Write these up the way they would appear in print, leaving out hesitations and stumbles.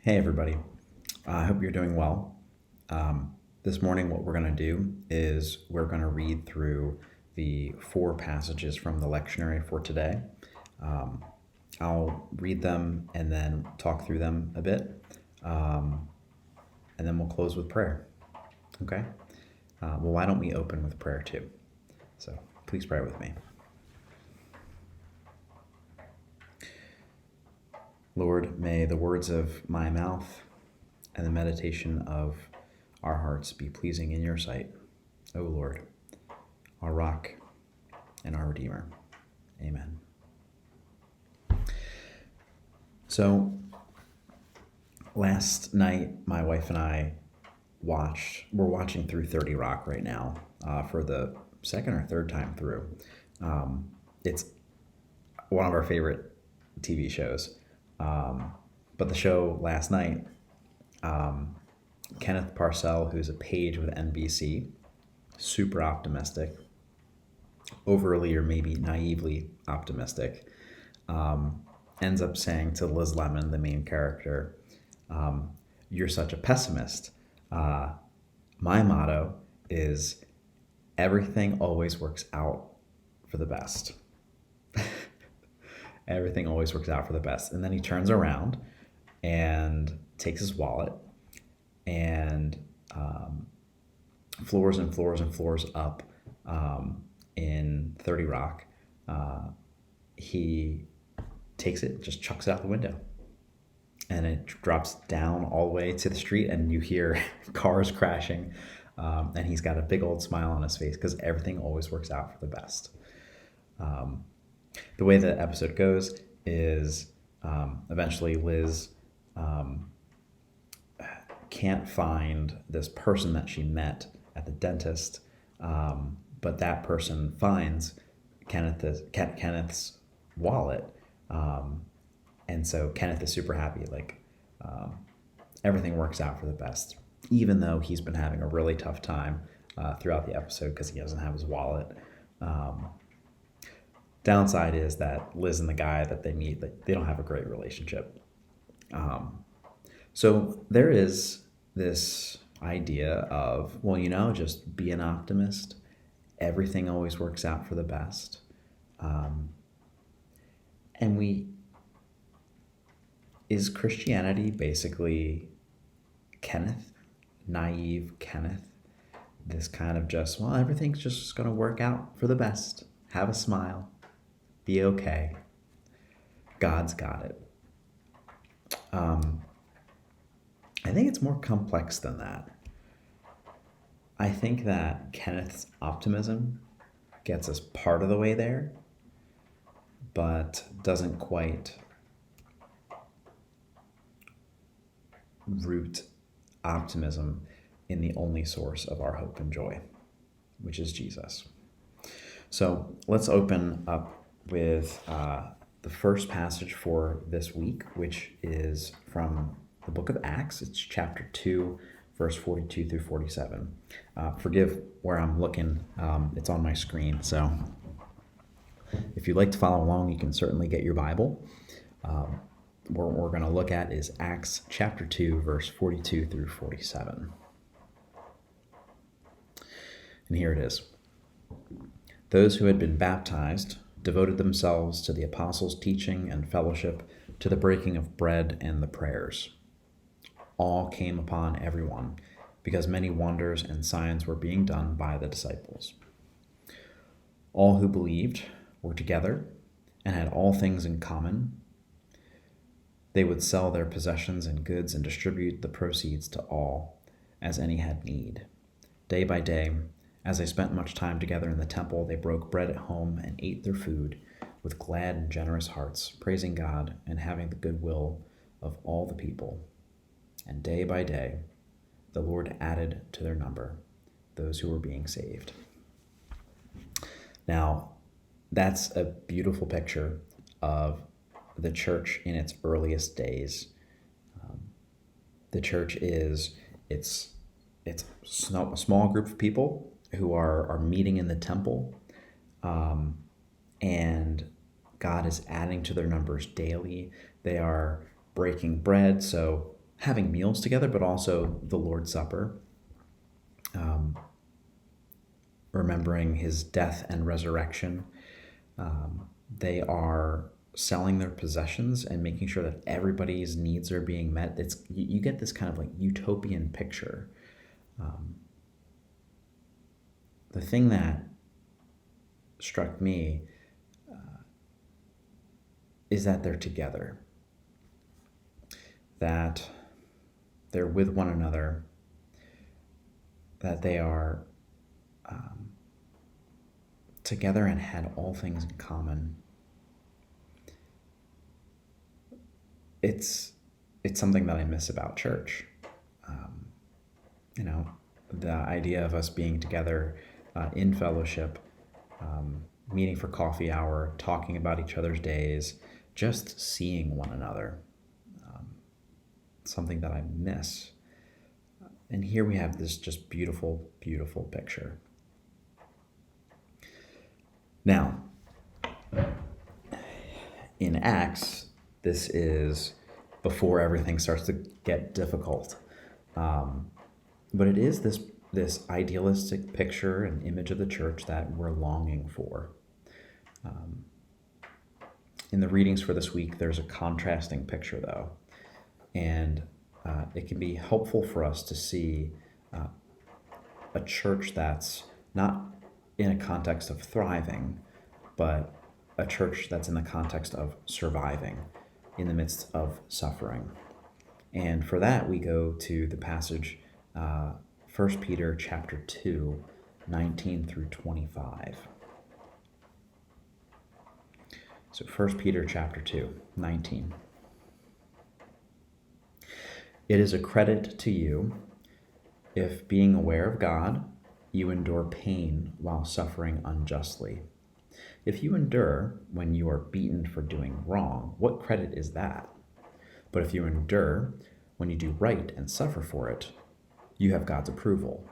Hey, everybody. I hope you're doing well. This morning, what we're going to do is we're going to read through the 4 passages from the lectionary for today. Um, I'll read them and then talk through them a bit, and then we'll close with prayer. Okay? Well, why don't we open with prayer too? So please pray with me. Lord, may the words of my mouth and the meditation of our hearts be pleasing in your sight, O Lord, our rock and our Redeemer. Amen. So, last night, my wife and I we're watching through 30 Rock right now for the second or third time through. It's one of our favorite TV shows. But the show last night, Kenneth Parcell, who's a page with NBC, super optimistic, overly or maybe naively optimistic, ends up saying to Liz Lemon, the main character, "You're such a pessimist. My motto is everything always works out for the best." Everything always works out for the best. And then he turns around and takes his wallet and floors and floors and floors up in 30 Rock. He takes it, just chucks it out the window. And it drops down all the way to the street, and you hear cars crashing. And he's got a big old smile on his face because everything always works out for the best. The way the episode goes is eventually Liz can't find this person that she met at the dentist, but that person finds Kenneth's wallet, and so Kenneth is super happy. Everything works out for the best, even though he's been having a really tough time throughout the episode because he doesn't have his wallet. Downside is that Liz and the guy that they meet, they don't have a great relationship. So there is this idea of, well, just be an optimist. Everything always works out for the best. Is Christianity basically Kenneth, naive Kenneth? This kind of just, well, everything's just going to work out for the best. Have a smile. Be okay. God's got it. I think it's more complex than that. I think that Kenneth's optimism gets us part of the way there, but doesn't quite root optimism in the only source of our hope and joy, which is Jesus. So let's open up with the first passage for this week, which is from the book of Acts. It's chapter 2, verse 42 through 47. Forgive where I'm looking. It's on my screen. So if you'd like to follow along, you can certainly get your Bible. What we're going to look at is Acts chapter 2, verse 42 through 47. And here it is. Those who had been baptized devoted themselves to the apostles' teaching and fellowship, to the breaking of bread and the prayers. All came upon everyone, because many wonders and signs were being done by the disciples. All who believed were together and had all things in common. They would sell their possessions and goods and distribute the proceeds to all, as any had need. Day by day, as they spent much time together in the temple, they broke bread at home and ate their food with glad and generous hearts, praising God and having the goodwill of all the people. And day by day, the Lord added to their number those who were being saved. Now, that's a beautiful picture of the church in its earliest days. The church it's a small group of people who are meeting in the temple, and God is adding to their numbers daily. They are breaking bread, so having meals together, but also the Lord's Supper, remembering his death and resurrection. They are selling their possessions and making sure that everybody's needs are being met. It's you get this kind of like utopian picture. The thing that struck me is that they're together, that they're with one another, that they are together and had all things in common. It's something that I miss about church. The idea of us being together in fellowship, meeting for coffee hour, talking about each other's days, just seeing one another. Something that I miss. And here we have this just beautiful, beautiful picture. Now, in Acts, this is before everything starts to get difficult. But it is this idealistic picture and image of the church that we're longing for. In the readings for this week, there's a contrasting picture, though. And it can be helpful for us to see a church that's not in a context of thriving, but a church that's in the context of surviving in the midst of suffering. And for that, we go to the passage 1 Peter chapter 2, 19 through 25. So 1 Peter chapter 2, 19. It is a credit to you if, being aware of God, you endure pain while suffering unjustly. If you endure when you are beaten for doing wrong, what credit is that? But if you endure when you do right and suffer for it, you have God's approval.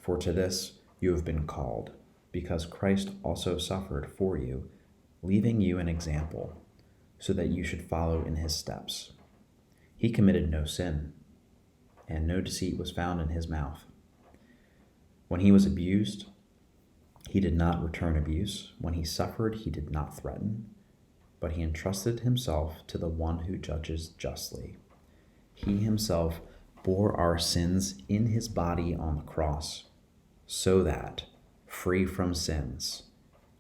For to this you have been called, because Christ also suffered for you, leaving you an example, so that you should follow in his steps. He committed no sin, and no deceit was found in his mouth. When he was abused, he did not return abuse. When he suffered, he did not threaten, but he entrusted himself to the one who judges justly. He himself bore our sins in his body on the cross, so that, free from sins,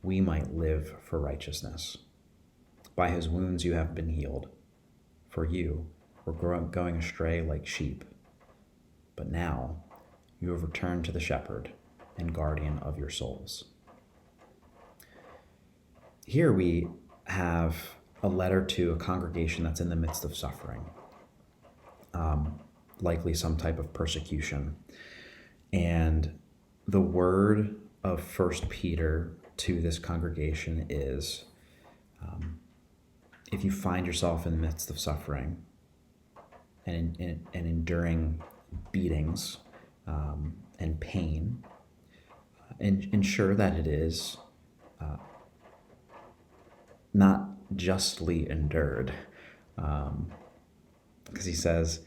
we might live for righteousness. By his wounds you have been healed. For you were going astray like sheep, but now you have returned to the shepherd and guardian of your souls. Here we have a letter to a congregation that's in the midst of suffering, likely some type of persecution. And the word of 1 Peter to this congregation is, if you find yourself in the midst of suffering and enduring beatings and pain, and ensure that it is not justly endured, because he says,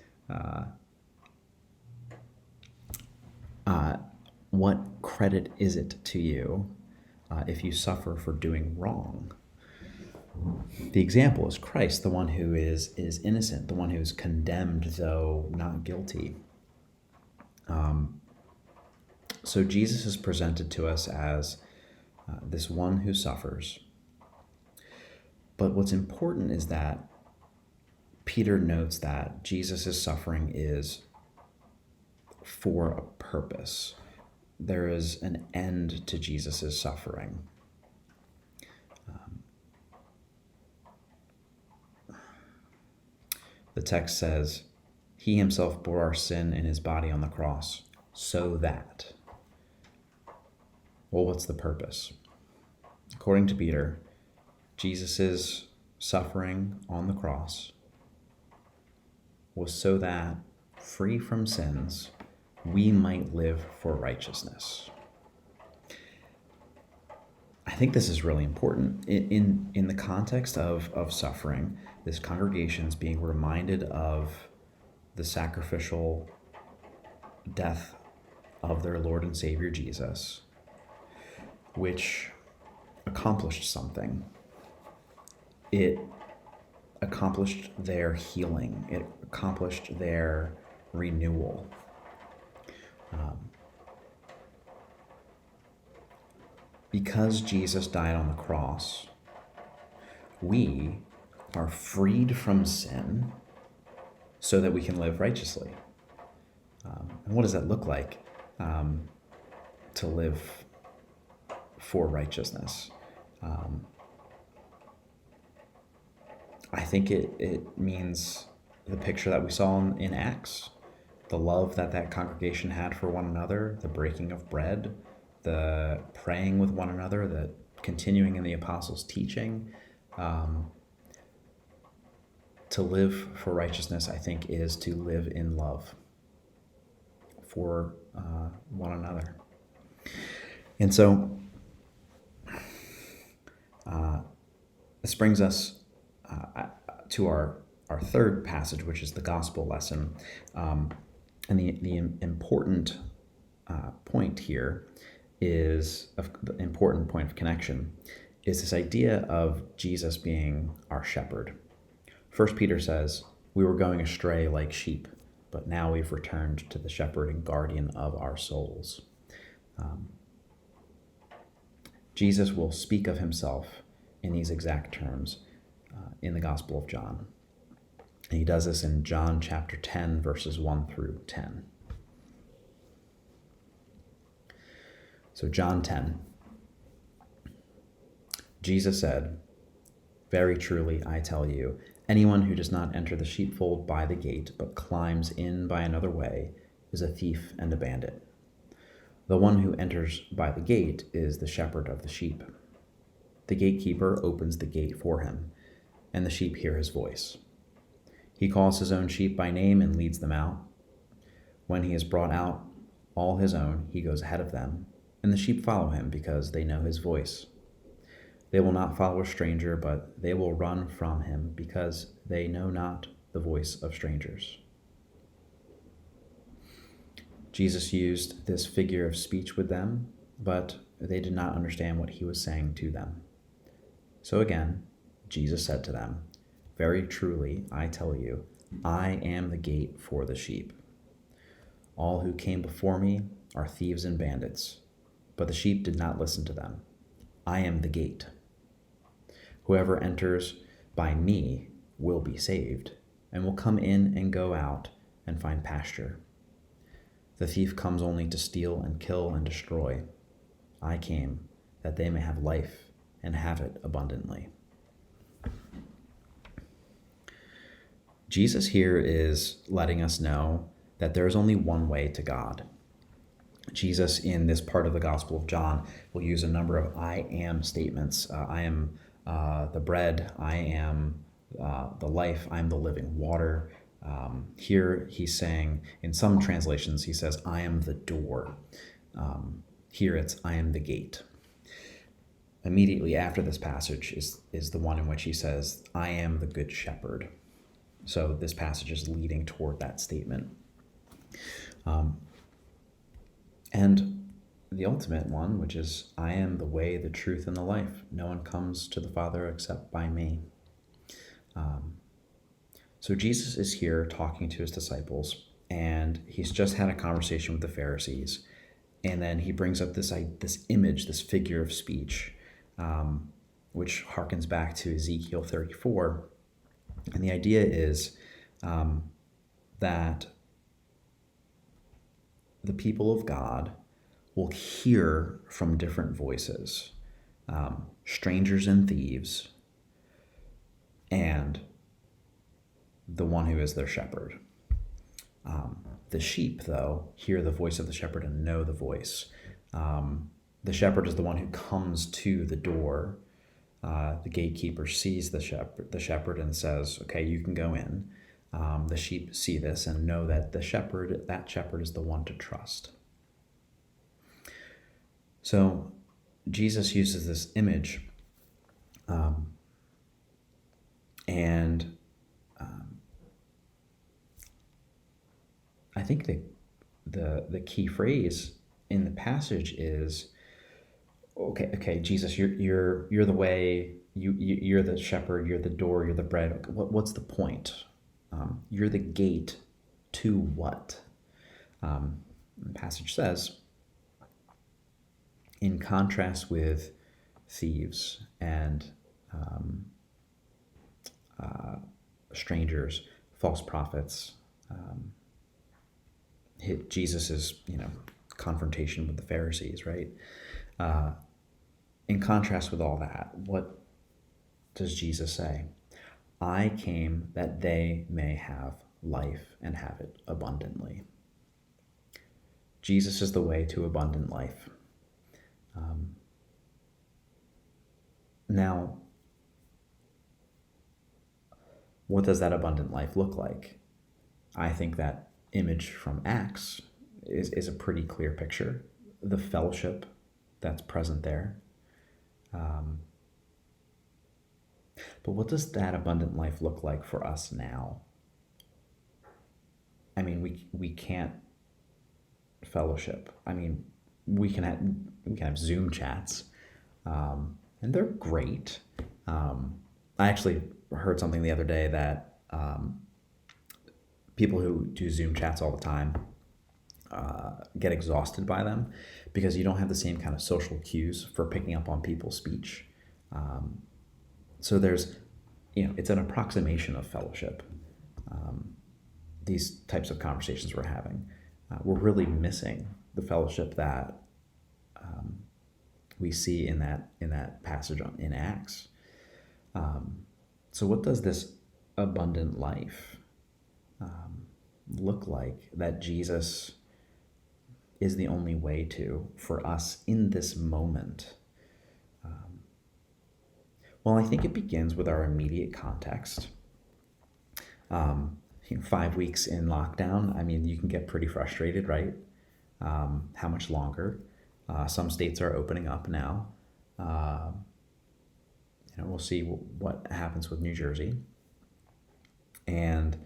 what credit is it to you if you suffer for doing wrong? The example is Christ, the one who is innocent, the one who is condemned though not guilty. So Jesus is presented to us as this one who suffers. But what's important is that Peter notes that Jesus' suffering is for a purpose. There is an end to Jesus' suffering. The text says, he himself bore our sin in his body on the cross, so that. Well, what's the purpose? According to Peter, Jesus' suffering on the cross was so that, free from sins, we might live for righteousness. I think this is really important. In the context of suffering, this congregation is being reminded of the sacrificial death of their Lord and Savior Jesus, which accomplished something. It accomplished their healing. It accomplished their renewal. Because Jesus died on the cross, we are freed from sin so that we can live righteously. And what does that look like, to live for righteousness? I think it means the picture that we saw in Acts, the love that congregation had for one another, the breaking of bread, the praying with one another, the continuing in the apostles' teaching. To live for righteousness, I think, is to live in love for one another. And so this brings us to our third passage, which is the gospel lesson. And the important point here is, the important point of connection, is this idea of Jesus being our shepherd. 1 Peter says, "We were going astray like sheep, but now we've returned to the shepherd and guardian of our souls." Jesus will speak of himself in these exact terms in the Gospel of John. And he does this in John chapter 10, verses 1 through 10. So John 10. Jesus said, "Very truly I tell you, anyone who does not enter the sheepfold by the gate, but climbs in by another way, is a thief and a bandit. The one who enters by the gate is the shepherd of the sheep. The gatekeeper opens the gate for him, and the sheep hear his voice. He calls his own sheep by name and leads them out. When he has brought out all his own, he goes ahead of them, and the sheep follow him because they know his voice. They will not follow a stranger, but they will run from him because they know not the voice of strangers." Jesus used this figure of speech with them, but they did not understand what he was saying to them. So again, Jesus said to them, "Very truly, I tell you, I am the gate for the sheep. All who came before me are thieves and bandits, but the sheep did not listen to them. I am the gate. Whoever enters by me will be saved, and will come in and go out and find pasture. The thief comes only to steal and kill and destroy. I came that they may have life and have it abundantly." Jesus here is letting us know that there is only one way to God. Jesus, in this part of the Gospel of John, will use a number of I am statements. I am the bread, I am the life, I am the living water. Here he's saying, in some translations, he says, "I am the door." Here it's, "I am the gate." Immediately after this passage is the one in which he says, "I am the good shepherd." So this passage is leading toward that statement. And the ultimate one, which is, "I am the way, the truth, and the life. No one comes to the Father except by me." So Jesus is here talking to his disciples, and he's just had a conversation with the Pharisees. And then he brings up this image, this figure of speech, which harkens back to Ezekiel 34. And the idea is that the people of God will hear from different voices, strangers and thieves, and the one who is their shepherd. The sheep, though, hear the voice of the shepherd and know the voice. The shepherd is the one who comes to the door. The gatekeeper sees the shepherd and says, "Okay, you can go in." The sheep see this and know that that shepherd is the one to trust. So Jesus uses this image, and think the key phrase in the passage is, okay, Jesus, you're the way, you're the shepherd, you're the door, you're the bread. What's the point? You're the gate to what? The passage says, in contrast with thieves and strangers, false prophets, hit Jesus's confrontation with the Pharisees, right? In contrast with all that, what does Jesus say? I came that they may have life and have it abundantly. Jesus is the way to abundant life. Now, what does that abundant life look like? I think that image from Acts is a pretty clear picture. The fellowship that's present there. But what does that abundant life look like for us now? I mean, we can't fellowship. I mean, we can have Zoom chats, and they're great. I actually heard something the other day that people who do Zoom chats all the time get exhausted by them because you don't have the same kind of social cues for picking up on people's speech. So there's, it's an approximation of fellowship. These types of conversations we're having, we're really missing the fellowship that we see in that passage in Acts. So what does this abundant life look like that Jesus is the only way to for us in this moment? Well, I think it begins with our immediate context. 5 weeks in lockdown, I mean, you can get pretty frustrated, right? How much longer? Some states are opening up now. We'll see what happens with New Jersey. And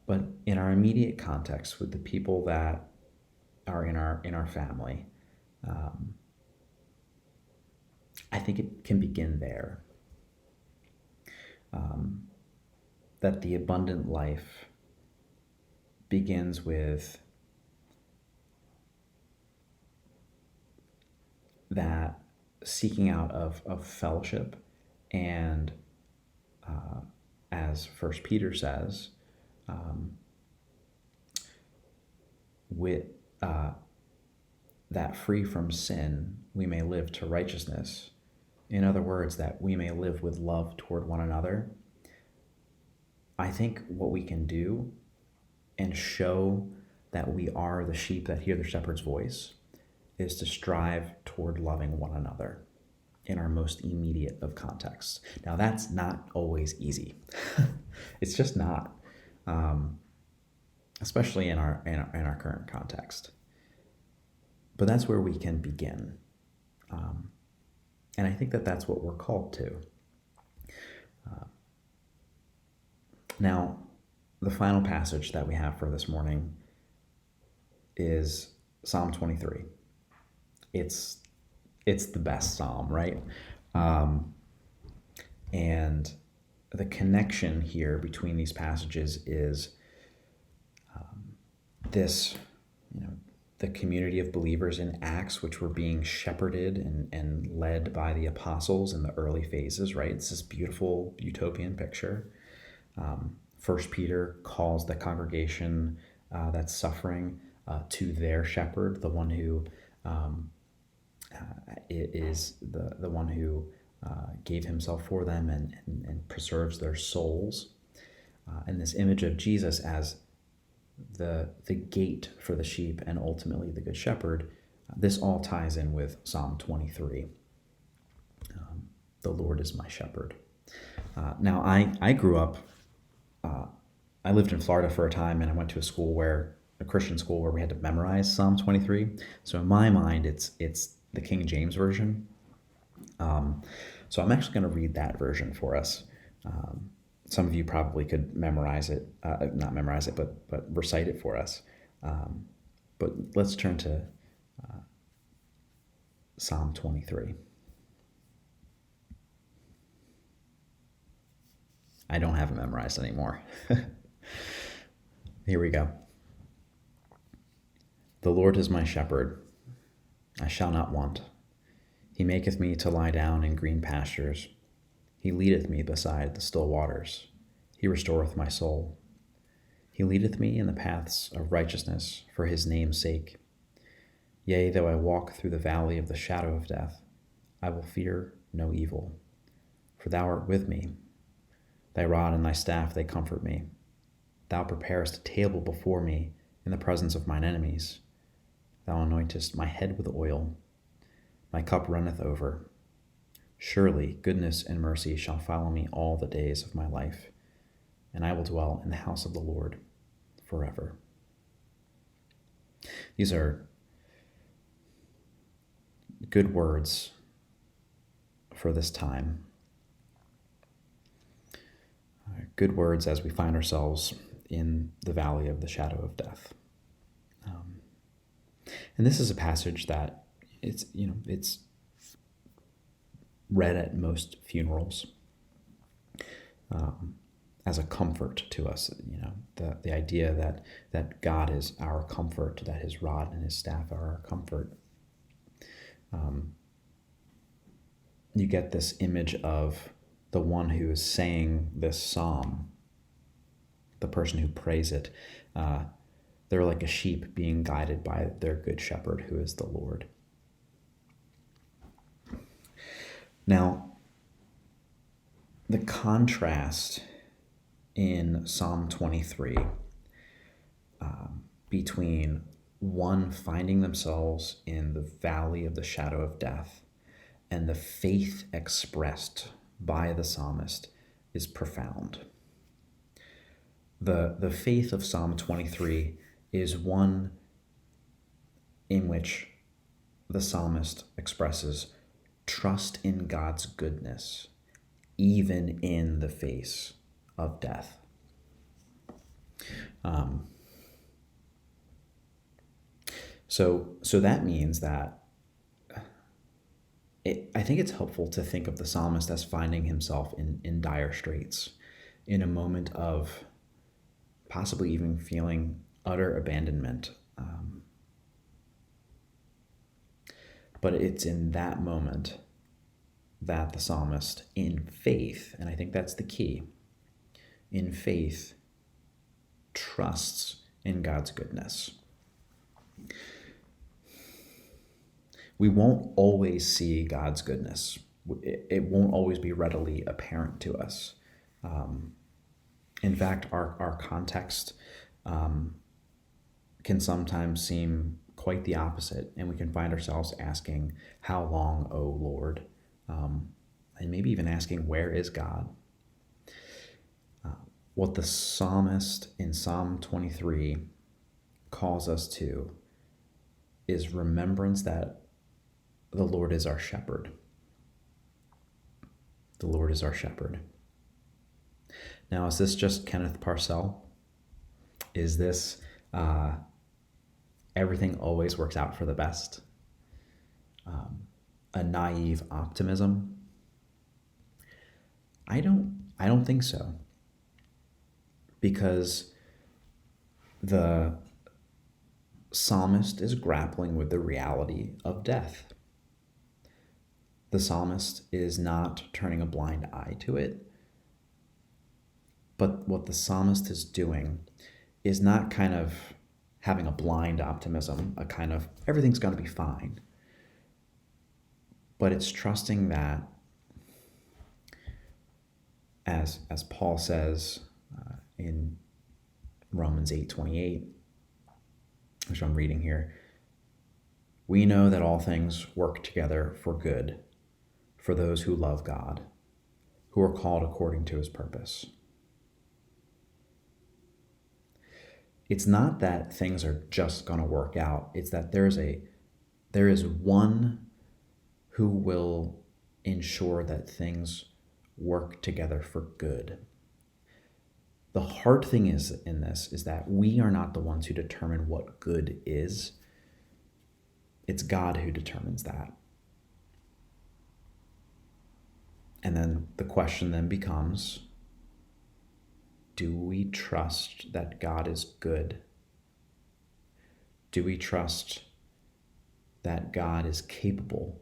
but in our immediate context, with the people that are in our family, I think it can begin there. That the abundant life begins with that seeking out of fellowship, and as First Peter says, with that free from sin we may live to righteousness. In other words, that we may live with love toward one another. I think what we can do and show that we are the sheep that hear the shepherd's voice is to strive toward loving one another in our most immediate of contexts. Now, that's not always easy. It's just not, especially in our current context. But that's where we can begin. And I think that's what we're called to. Now, the final passage that we have for this morning is Psalm 23. It's the best psalm, right? And the connection here between these passages is this, the community of believers in Acts, which were being shepherded and led by the apostles in the early phases, right? It's this beautiful utopian picture. First Peter calls the congregation that's suffering to their shepherd, the one who is the one who gave himself for them and preserves their souls. And this image of Jesus as the gate for the sheep and ultimately the good shepherd, this all ties in with Psalm 23. The Lord is my shepherd. Now, I grew up, I lived in Florida for a time, and I went to a Christian school where we had to memorize Psalm 23. So in my mind, it's the King James Version. So I'm actually going to read that version for us. Some of you probably could memorize it, not memorize it, but recite it for us. But let's turn to Psalm 23. I don't have it memorized anymore. Here we go. The Lord is my shepherd, I shall not want. He maketh me to lie down in green pastures. He leadeth me beside the still waters. He restoreth my soul. He leadeth me in the paths of righteousness for his name's sake. Yea, though I walk through the valley of the shadow of death, I will fear no evil. For thou art with me. Thy rod and thy staff, they comfort me. Thou preparest a table before me in the presence of mine enemies. Thou anointest my head with oil. My cup runneth over. Surely goodness and mercy shall follow me all the days of my life, and I will dwell in the house of the Lord forever. These are good words for this time. Good words as we find ourselves in the valley of the shadow of death. And this is a passage that it's read at most funerals as a comfort to us. The idea that God is our comfort, that his rod and his staff are our comfort. You get this image of the one who is saying this psalm, the person who prays it. They're like a sheep being guided by their good shepherd, who is the Lord. Now, the contrast in Psalm 23 between one finding themselves in the valley of the shadow of death and the faith expressed by the psalmist is profound. The faith of Psalm 23 is one in which the psalmist expresses trust in God's goodness, even in the face of death. So that means that I think it's helpful to think of the psalmist as finding himself in dire straits, in a moment of possibly even feeling utter abandonment. But it's in that moment that the psalmist, in faith, and I think that's the key, in faith, trusts in God's goodness. We won't always see God's goodness. It won't always be readily apparent to us. In fact, our context can sometimes seem quite the opposite, and we can find ourselves asking, "How long, O Lord?" And maybe even asking, "Where is God?" What the psalmist in Psalm 23 calls us to is remembrance that the Lord is our shepherd. The Lord is our shepherd. Now, is this just Kenneth Parcell? Is this everything always works out for the best? A naive optimism? I don't think so. Because the psalmist is grappling with the reality of death. The psalmist is not turning a blind eye to it. But what the psalmist is doing is not kind of having a blind optimism, a kind of everything's going to be fine. But it's trusting that, as Paul says in Romans 8:28, which I'm reading here, we know that all things work together for good for those who love God, who are called according to his purpose. It's not that things are just going to work out. It's that there is one who will ensure that things work together for good. the hard thing is in this is that we are not the ones who determine what good is. It's God who determines that. And then the question then becomes, do we trust that God is good? Do we trust that God is capable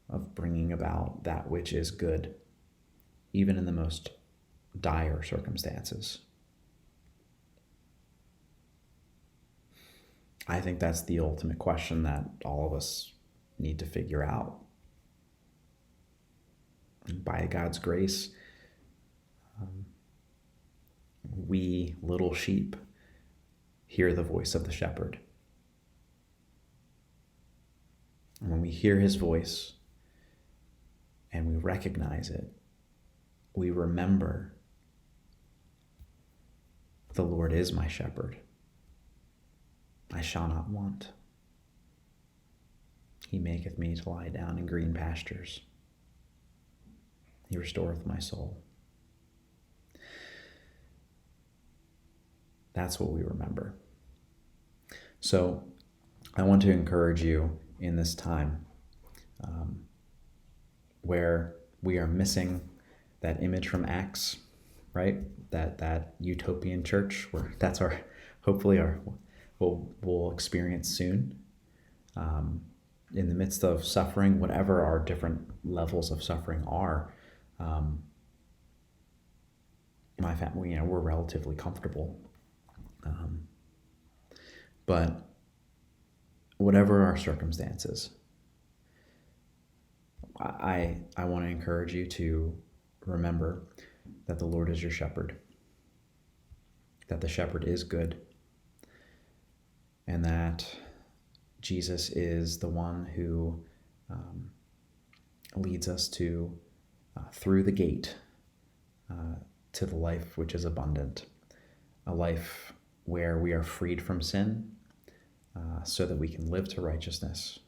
of bringing about that which is good, even in the most dire circumstances? I think that's the ultimate question that all of us need to figure out. And by God's grace, we little sheep hear the voice of the shepherd. And when we hear his voice and we recognize it, we remember the Lord is my shepherd. I shall not want. He maketh me to lie down in green pastures. He restoreth my soul. That's what we remember. So I want to encourage you in this time where we are missing that image from Acts, right? That utopian church where that's hopefully we'll experience soon. In the midst of suffering, whatever our different levels of suffering are, my family, we're relatively comfortable. But whatever our circumstances, I want to encourage you to remember that the Lord is your shepherd, that the shepherd is good, and that Jesus is the one who leads us to through the gate to the life which is abundant, a life where we are freed from sin so that we can live to righteousness,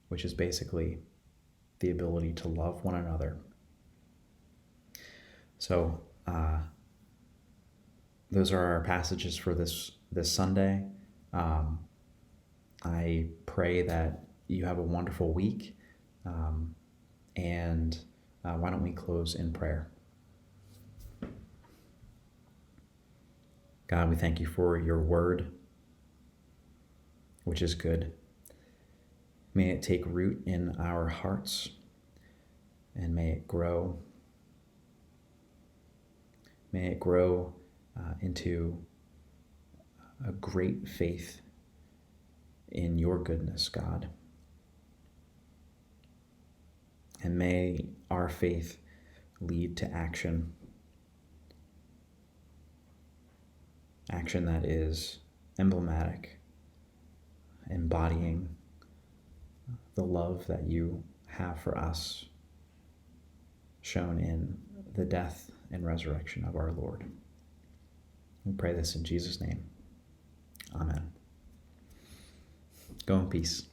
which is basically the ability to love one another. So those are our passages for this Sunday. I pray that you have a wonderful week, and why don't we close in prayer? God, we thank you for your word, which is good. May it take root in our hearts, and may it grow. May it grow into a great faith in your goodness, God. And may our faith lead to action that is emblematic, embodying the love that you have for us, shown in the death and resurrection of our Lord. We pray this in Jesus' name. Amen. Go in peace.